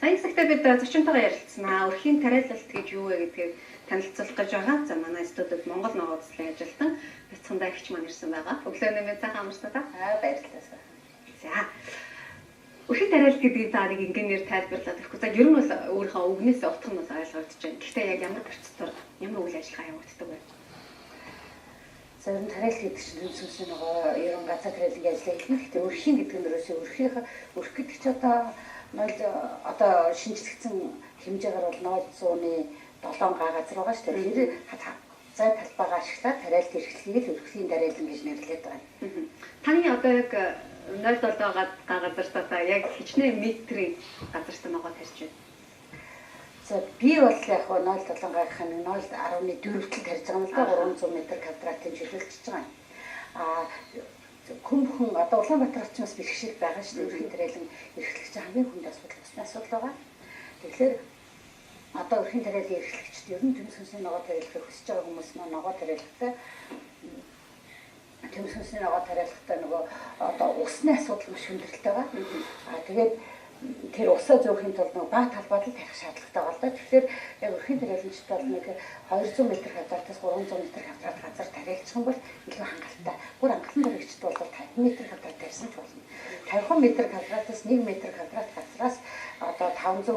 Сая цагтаа бид зочинтойгоо ярилцсанаа. Өрхийн тариалалт гэж юу вэ гэдгийг танилцуулах гэж байгаа. За манай студид Монгол ногоо цэцлэн ажилтан бяцхандаа ихч маань ирсэн байгаа. Өглөөний мэнд сайхан амарсан та. Баярлалаа. За. Өрхийн тариалалт гэдгийг та нэг ингээр тайлбарлаад өгөх. За ер нь бол өөрийнхөө үгнээс утга нь бол ойлгогдож байна. Гэхдээ яг ямар процедур, ямар үйл ажиллагаа явагддаг вэ? За энэ тариалал гэдэг чинь сүнсний нөгөө ерөн газар тариаллын ажлыг хийх. Гэхдээ өрхийн гэдэг нь ерөөсөө өрх гэдэг чинь одоо шинжлэгдсэн хэмжээгээр бол 0.7 газар байгаа шүү дээ. Тэр зай талбайгаа ашиглаад тариалт эрхлэгийг л өрхлийн тариалан гэж нэрлэдэг байна. Таны одоо яг 0.7 газартаа яг хичнээн метрийн газартай ногоо тарьж байна. За би бол яг 0.7 гахын 0.14 хүртэл тарьж байгаа юм л да 300 м квадратын чөлөөлчихөж байгаа юм. Хүн одоо Улаанбаатар очноос бэрхшээл байгаа шүү дээ. Өрхийн тариалан эрхлэгч хамгийн хүнд асуудал байгаа. Тэгэхээр одоо өрхийн тариалан эрхлэгчд ер нь төмс хүнсний ногоо тариалахыг хүсэж байгаа хүмүүс маань ногоо тариалахтай төмс хүнсний ногоо тариалахтай нөгөө одоо усны асуудал маш хүндрэлтэй байгаа. Тэгээд тэр усаа зөөхөхийн тулд нөгөө баа талбайд л тарих шаардлагатай байна л да. Тэгэхээр яг өрхийн тариаланчд бол нэг 200 м квадратаас 300 м квадрат газар тариалчих юм бол илүү хангалттай. Бүр анхлан баригчд бол 50 м квадрат тарьсан ч болно. 50 м квадратаас 1 м квадрат газраас одоо 5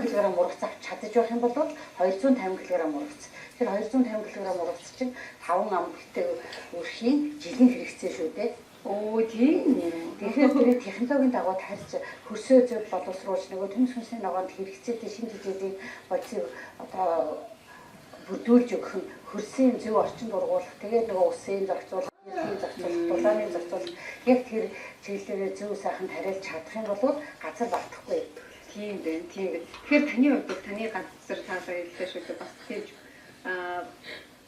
кг ургац авч чадаж байх юм бол 250 кг ургац. Тэр 250 кг ургац чинь 5 ам битээ өрхийн жилийн хэрэгцээ шүү дээ. Тийм. Тэгэхээр тэр технологийн дагуу тарьж хөрсөө зөв боловсруулж нөгөө төмс хүнсний ногоонд хэрэгцээтэй шинэ хэмжээний бодисыг одоо бүрдүүлж өгөх нь хөрсийн зөв орчинд ургуулах. Тэгээд нөгөө усын зохицуулах, эрхийн зохицуулах, дулааны зохицуулах яг тэр чиглэлээр зөв сайхан тариалж чадах юм бол газар багтахгүй. Тийм байна. Тэгэхээр таны хувьд таны газар таалаа хэллээ шүү дээ. Бас тийм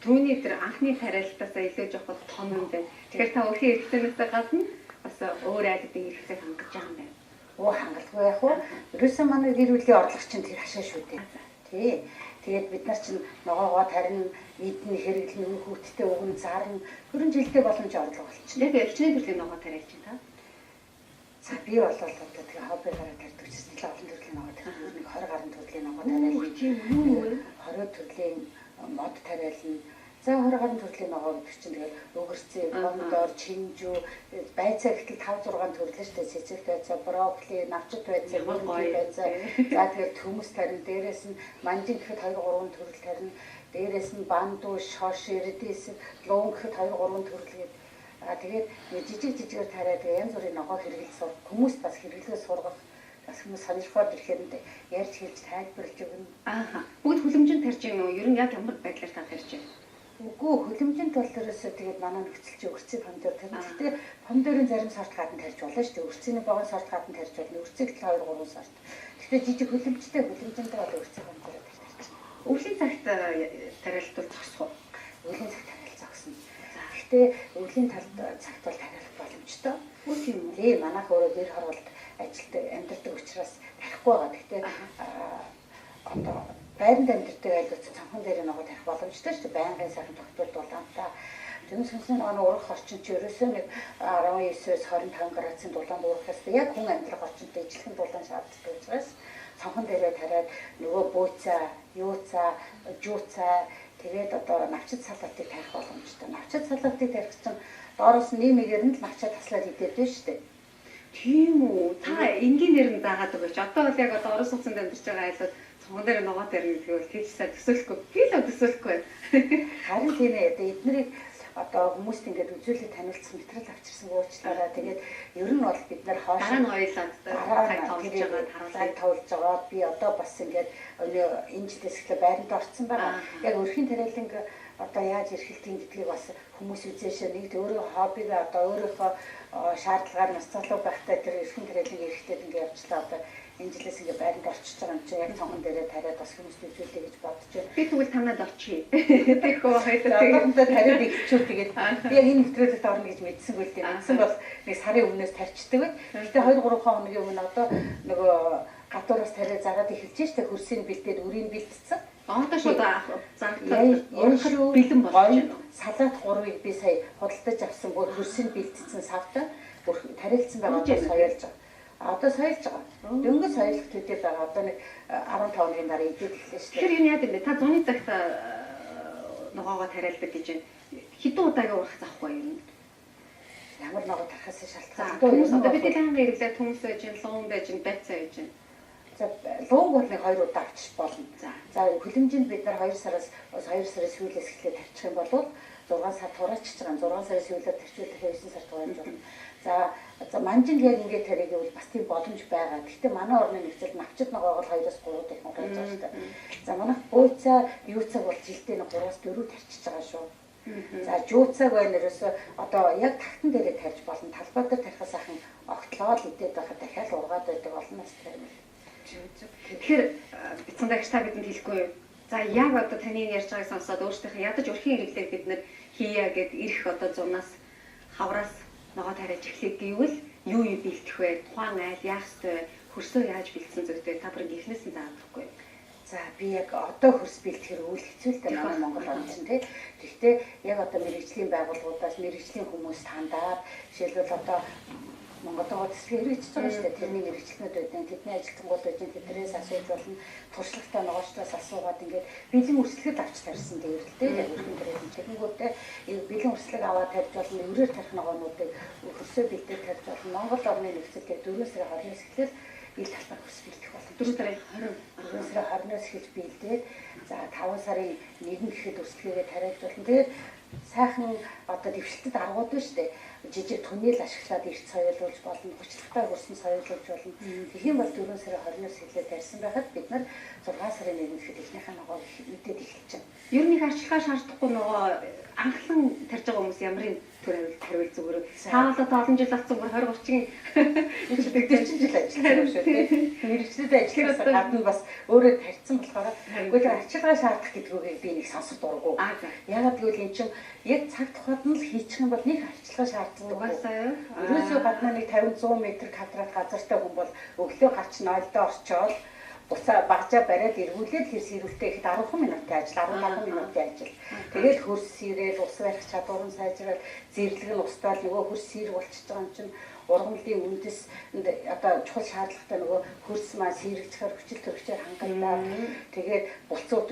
түүний тэр анхны тариалтаасаа илүү жоох том юм байна. Тэгэхээр та өрхийн хэрэгцээнээс гадна бас өөр айлдын хэрэгцээг хангаж байгаа юм байна. Хангалтгүй яг уу. Ерөөсөн манай гэр бүлийн орлого чинь тэр хашаа шүү дээ. Тий. Тэгээд бид нар чинь ногоогоо тарина, эдний хэрэглэн хүүхдтэй өгн зарна. Хөрөн жилдээ боломж орлого болчихно. Тэгээд элчний төрлийн ногоо тариалж байна та. За би бол одоо тэгээ хоббигаараа тарьдаг чинь нэлээд олон төрлийн ногоо тариална. Нэг 20 гаруй төрлийн ногоо тариална. 20 төрлийн мод тариална. За 20 гаруй төрлийн ногоо гэдэг чинь тэгээд өгөрцөө, помидор, чинжүү, байцаа гэтэл 5-6 төрлөө шүү дээ. Цэцэг байцаа, брокколи, навчит байцаа, мөрөнд байцаа. За тэгээд төмөс тарина, дээрээс нь манжин гэхэд 2-3 төрөл тарина. Дээрээс нь банду, шош, редис, луун гэхэд 2-3 төрөл гээд тэгээд жижигээр тариад янз бүрийн ногоо хэрэглэж сурах, хүмүүс бас хэрэглээ сургах, бас хүмүүс сонирхоод ирэхээр ярьж хэлж тайлбарлаж өгнө. Бүгд хүлэмжинд тарьж юм уу? Ер нь яг ямар байдлаар та тарьж байна? Үгүй хүлэмжинд бол ерөөсөө тэгээд манай нөхцөлч өрцөг помидор тарьж. Гэхдээ помидорын зарим сорт гадна тарьж болно шүү дээ. Өрцөний богино сорт гадна тарьж болно. Өрцөг л 2-3 сорт. Гэхдээ жижиг хүлэмжинд бол өрцөг помидор тарьж. Өвлийн цагт тариалт бол зогсох уу? Өвлийн цагт тариалт зогсно. Гэхдээ өвлийн цагт бол тариалт боломжтой. Тийм үү? Тий, манайх өөрөө гэр хороолт ажилтдаг амьдардаг учраас тарихгүй байгаа. Гэхдээ одоо байранд амьдардаг айлууд цанхан дээр ногоо тарих боломжтой шүү дээ. Байнгын сайхан тогтвол дулаантай. Төмс хүнсний ногоо урах орчин чи ерөөсөө нэг 19-с 25 градусын дулаанд урахаас яг хүн амьдрах орчинтой ижилхэн дулаан шаарддаг учраас цанхан дээрээ тариад нөгөө бөөцөө, юуцаа, жууцаа тэгээд одоо навчит салаатыг тарих боломжтой. Навчит салаатыг тарих чинь доороос нэмэгээр нь л навчаа таслаад идээд байна шүү дээ. Тийм үү? Та энгийнээр нь заагаад өгөөч. Одоо бол яг одоо орос утсанд амьдарч байгаа айлууд цонхон дээр ногоо тарих гэдэг бол тийч сайн төсөөлөхгүй. Би л төсөөлөхгүй байна. Харин тийм ээ. Эднэрийг одоо хүмүүст ингээд үзүүлэлт танилцсан материал авчирсан уучлаарай. Тэгээд ер нь бол бид нар хоош дараа нь ойлаад цаг тавлж байгаа. Би одоо бас ингээд энэ жилээс эхлээ байранд орсон байгаа. Яг өрхийн тариалан одоо яаж эрхэлтийн гэдгийг бас хүмүүс үзээшээ нэг өөрөө хоббигаа одоо өөрийнхөө шаардлагаар нас залуу байхдаа тэр эрхэн тариалан эрхтэд ингээд явчлаа. Одоо энэ жилээс ингээд байранд орчиж байгаа юм чинь яг цонхон дээрээ тариад бас хүмүүст үзүүлэе гэж бодож байна. Би тэгвэл танад очие. Тэгэхгүй хоёроо тариад игчүүл тэгээд би яг энэ нэвтрүүлэгт орно гэж мэдсэнгүй л дээ. Мэдсэн бол нэг сарын өмнөөс тарьчдаг байт. Гэхдээ 2-3 хоногийн өмнө одоо нөгөө гадуураас тариад загаад эхэлж штэ хөрсийг бэлдээд үрийг бэлдсэн. Одоо шууд заагдсан бэлэн болж байна. Салат 3-ыг би сая худалдаж авсан бүр хөрсийг бэлдсэн савтай тариалсан байгаа гэж соёолж байгаа. Одоо соёлж байгаа. Дөнгөж соёлох төдий байгаа. Одоо нэг 15 хоногийн дараа идээд эхэлсэн шүү дээ. Тэгэхээр юу яа гэвэл та зуны цагт ногоогоо тариалдаг гэж байна. Хэдэн удаагийн урах захгүй юм? Ямар ногоо тарахаас шалтгаалдаг. Хүмүүс одоо бид ланга ирлээ түнс байж, луун байж, байцаа байж. За луун бол нэг 2 удаа авчиж болно. За хөлөмжинд бид нар 2 сараас 2 сарын сүүлээс эхлээд тарчих юм бол 6 сар тураачж байгаа. 6 сарын сүүлээр тарчуулах 9 сар турааж болно. За манжин яг ингээд тарих гэвэл бас тийм боломж байгаа. Гэхдээ манай орны нөхцөлд навчид ногоог бол 2-оос 3 дахин угааж байгаа шүү дээ. За манайх бууцаа юу цаг бол жилдээ нэг 3-аас 4 тарчиж байгаа шүү. За жууцаг байна ерөөсөө одоо яг тагтан дээрээ тарьж болно. Талбай дээр тарихаас ахын огтлоо л идээд байхад дахиад ургаад байдаг болноос тарих. Тэгэхээр бицэн дагч та бидэнд хэлэхгүй юу? За яг одоо таны ярьж байгааг сонсоод өөрсдийнхээ ядаж өрхийн хэрэглээг бид нэр хийя гэд ирэх одоо зунаас хавраас ногоо тариаж эхлэх гэвэл юу бэлтэх вэ? Тухайн айл яах ёстой вэ? Хөрсөө яаж бэлдсэн зүйтэй та бүрийн гихнээс нь заахгүй. За би яг одоо хөрс бэлтгэхэр үйл хэцүүлтэй манай Монгол орнд чинь тий. Гэхдээ яг одоо мэрэгжлийн байгууллагуудаас мэрэгжлийн хүмүүс тандаад жишээлбэл одоо Монголд төсөл хэрэгжиж байгаа шүү дээ. Тэрний мэрэгчлэнүүд байдаг. Тэдний ажилтнууд байдаг. Тэднээс асууж болно. Туршлагатай ногоочдоос асуугаад ингээд бэлэн үрсэлгэд авч тарьсан дээрэлтэй. Яг өрхөн төрлийн техникүүдтэй бэлэн үрсэлэг аваад тарьж болно. Өрөөр тарих ногоонуудыг хөрсөө бэлдээд тарьж болно. Монгол орны нөхцөлд 4 сарын 20-наас эхлээд ил талбай хөрс бэлдэх болно. 4 сарын 20 сарын 20-наас эхэлж бэлдээд за 5 сарын 1 гэхэд үрсэлгээ тариаж болно. Тэгээд сайхан одоо дэвшилтэд аргууд байна шүү дээ. Жижиг түнэл ашиглаад эрт соёолуулж болно, хүчтэй хөрсөн соёолуулж болно. Тэгэх юм бол 4 сарын 20-наас эхлээд тарьсан байхад бид нар 6 сарын 1-нд эхнийхээ ногоог мэдээд эхэлж байна. Ер нь их арчилгаа шаардахгүй ногоо анхлан тарьж байгаа хүмүүс ямарын төр хариул зүгээр. Таалаад олон жил болсон бүр 20 30-ын бид чинь жил ажилласан шүү дээ. Мэргэжлүүд ажиллахаас гадна бас өөрөө тарьсан болохоор үгүй тэр арчилгаа шаардах гэдгүүгээ би нэг сонсох дурггүй. Ягаад гэвэл эн чинь яг цаг тухайд нь л хийчих юм бол нэг арчилгаа шаарддаг. Угаасаа ерөөсөө гаднаа нэг 50-100 м квадрат газартай хүн бол өглөө гарч нойлдоо орчоод буцаа багжаа бариад эргүүлээд хэр сэрүүлтэй ихэд 10 минутын ажил 15 минутын ажил. Тэгээд хөрс сэрэл ус барих чадвар нь сайжраад зэрлэг нь устдаад нөгөө хөрс сэр болчихж байгаа юм чинь ургамлын үндэс одоо чухал шаардлагатай нөгөө хөрс маань сэрэгчээр хүчил төрөгчээр хангалттай. Тэгээд буцаад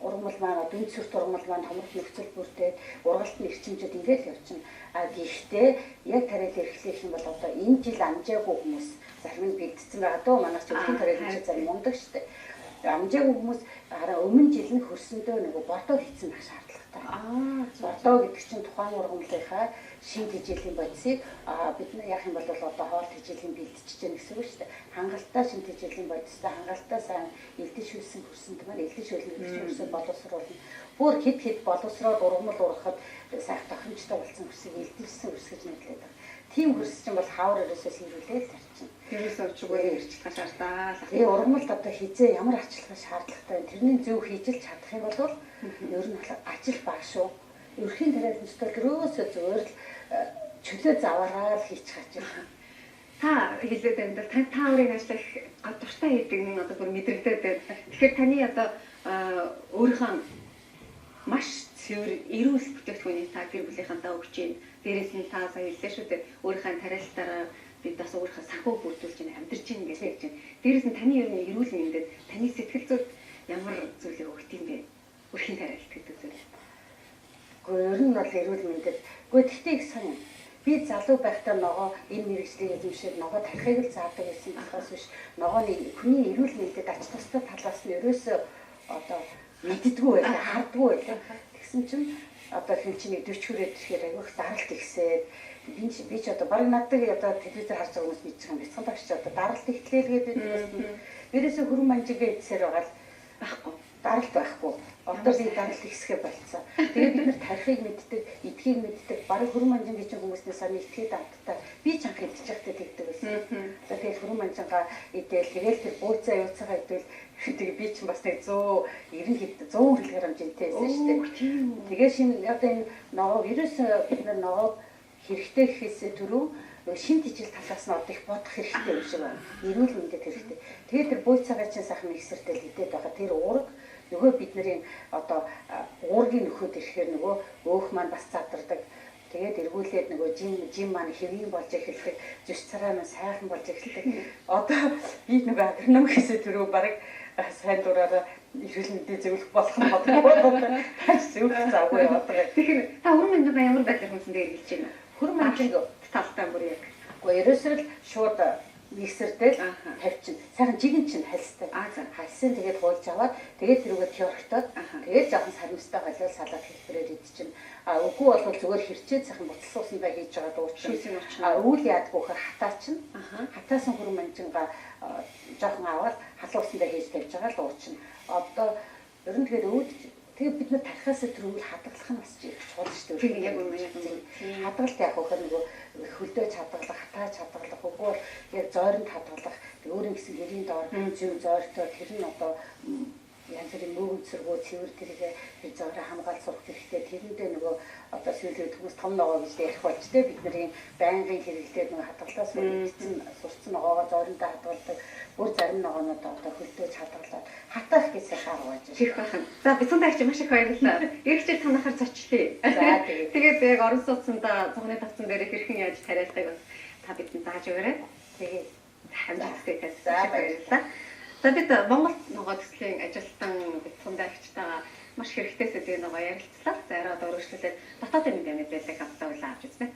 ургамал маань дүн цэрт ургамал маань томрох нөхцөл бүрдээд ургалтын эрчимжид ингээд явчихна. А гэхдээ яг тариал эрхлэх юм бол одоо энэ жил амжаагүй хүмүүс зарим нь бэлдсэн байгаа дөө манайч өрхийн тариалч зарим мундаг шүү дээ. Амжаагүй хүмүүс хараа өмнө жил нь хөрсөндөө нөгөө бордоо хийсэн байх шаардлагатай. Бордоо гэдэг чинь тухайн ургамлынхаа шин тэжээлийн бодисыг бид яах юм бол одоо хоол тэжээлийн бэлдчихэж байгаа гэсэн үг шүү дээ. Хангалттай шин тэжээлийн бодистай хангалттай сайн элдэн шүүлсэн хөрсөнд маань элдэн шүүлэн хөрсөнд боловсруулна. Бүр хэд боловсроод ургамал ургахад сайх тохиромжтой болсон хөрсийг элдэлсэн хөрс гэж нэрлэдэг байна. Тийм хөрс чинь бол хавар өрөөсөө сэрүүлээд тарчин. Тэрээс өчгөө арчилгаа шаардаа. Тэгээ ургамалд одоо хизээ ямар арчилгаа шаардлагатай вэ? Тэрний зөв хийж л чадах юм бол ер нь ажил бага шүү. Өрхийн тариаланчтай өрөөсөө зөвөр л чөлөө заваараа л хийчих ажил. Та хэлээд байна. Та өөрийн ажлыг гадууртаа хийдэг нь одоо бүр мэдрэгдээд байна. Тэгэхээр таны одоо өөрийнхөө маш цэвэр эрүүл бүтээгдэхүүний та гэр бүлийнхантаа өгч юм. Дээрээс нь та сая хэллээ шүү дээ. Өөрийнхөө тариалтаараа бид бас өөрийнхөө санхүү бүрдүүлж байна, амьдарч байна гэж хэлж байна. Дээрээс нь таны ер нь эрүүл мэндэд таны сэтгэл зүйд ямар зүйлийг өгд юм бэ? Өрхийн тариалт гэдэг зүйл. Гэхдээ ер нь бол эрүүл мэндэд гэхдээ их сайн. Би залуу байхдаа ногоо энэ мэрэгжлийн эзэмшээд ногоо тарихыг л заадаг гэсэн болохоос биш. Ногооны хүний эрүүл мэндэд ач тустай талаас нь ерөөсөө одоо мэддэггүй байлаа, хардггүй байлаа. Тэгсэн чинь одоо хэмжээний 40 хүрээд ирэхээр айгүйх даралт ихсээд би ч одоо баг надад одоо телевизээр харж байгаа хүмүүс мэдчих юм. Бяцхан багч одоо даралт ихтлээ гэдэг нь ерөөсөө хөрөн манжигээ эдсээр байгаа л байхгүй. Даралт байхгүй. Одоо би даралт ихсгээ болцсон. Тэгээд бид нар тарихыг мэддэг, эдхийг мэддэг, баг хөрөн манжин гэж хүмүүснээс аны эдхийг давтдаг. Би ч анх идчих захтай тэгдэг байсан. За тэгээд хөрөн манжингаа идээл тэгээд тэр бууцаа юуцаагаа идээл тэгээ би ч бас нэг 190 хэд 100 хүрэлгээр хэмжээтэй байсан шүү дээ. Тэгээд шинэ одоо энэ ногоо ерөөсөө бид нар ногоо хэрэгтэй гэхээс түрүү шин тижил талаас нь одоо их бодох хэрэгтэй юм шиг байна. Эрүүл мэндэд хэрэгтэй. Тэгээд тэр бууцаагаа чинь сайхан миксертэй л идээд байгаа. Тэр уурга нөгөө бидний одоо уургийн нөхөд ирэхээр нөгөө өөх маань бас задардаг. Тэгээд эргүүлээд нөгөө жим маань хэвийн болж эхэлдэг, зүс царай маань сайхан болж эхэлдэг. Одоо би нөгөө агроном гэсэн төрөө баг сайн дураараа эрүүл мэндийн зөвлөх болох нь бодлоо. Зөвлөх завгүй одоо. Тэгэхээр та өрн мэндийн ямар байдлаар хүнсэндээ эргэлж байна? Хүрэн мандын талтай бүр яг. Гэхдээ ерөөсөө л шууд миксертэй тавьчин. Сайхан жигэн чинь хальстай. Хальсан тэгээд хуулж аваад тэгээд тэрүүгээ тёрхтоод тэгээд жоохон сарамжтай болол салаад хэлбэрээр идчихнэ. Үгүй бол зүгээр хэрчээд сайхан буцал суусандаа хийж байгаа дуучин. Өвөл яадгүй хэр хатаачин. Хатаасан хүрэн манжингаа жоохон аваад халуусандаа хийж тавьж байгаа л уучин. Одоо ер нь тэгээд өвд тэгээд бид нар тархаас төрүүл хадгалах нь бас чухал шүү дээ. Яг үнэ. Хадгалт яг хөх нөгөө хөлдөөж хадгалах, хатааж хадгалах, үгүй яг зойронд хадгалах, өөрийн гэсэн гэрийн доор зөв зойртой тэр нь одоо янз бүрийн мөнгө зэрэгөө цэвэр тэргээ тэр зойроо хамгаалж сурах хэрэгтэй. Тэрэндээ нөгөө одоо сүүлийн төгс том ногоо гэж ярих болж тэ бидний байнгын хэрэглээд нөгөө хадгалтаас сурцсан ногоогоо зойрондоо хадгалдаг. Бүр зарим ногоонууд одоо хөлдөөж хадгалаад хатаах гэсэн шаарга байж байна. Ширх бахан. За бицундагч маш их баярлалаа. Эргэжил танахаар зочлээ. Тэгээд яг орон сууцсанда цогны тавцан дээр хэрхэн яаж тариалахыг бас та бидэнд зааж өгөөрэй. Тэгээд хамтдагтай баярлалаа. За бид Монгол ногоо төслийн ажилтан бицундагчтайгаа маш хэрэгтэй зүйлийг ногоо ярилцлаа. За арай одоо өргөжлүүлээд дотоодын мэдээ мэдээлэл авдаг авч үзье.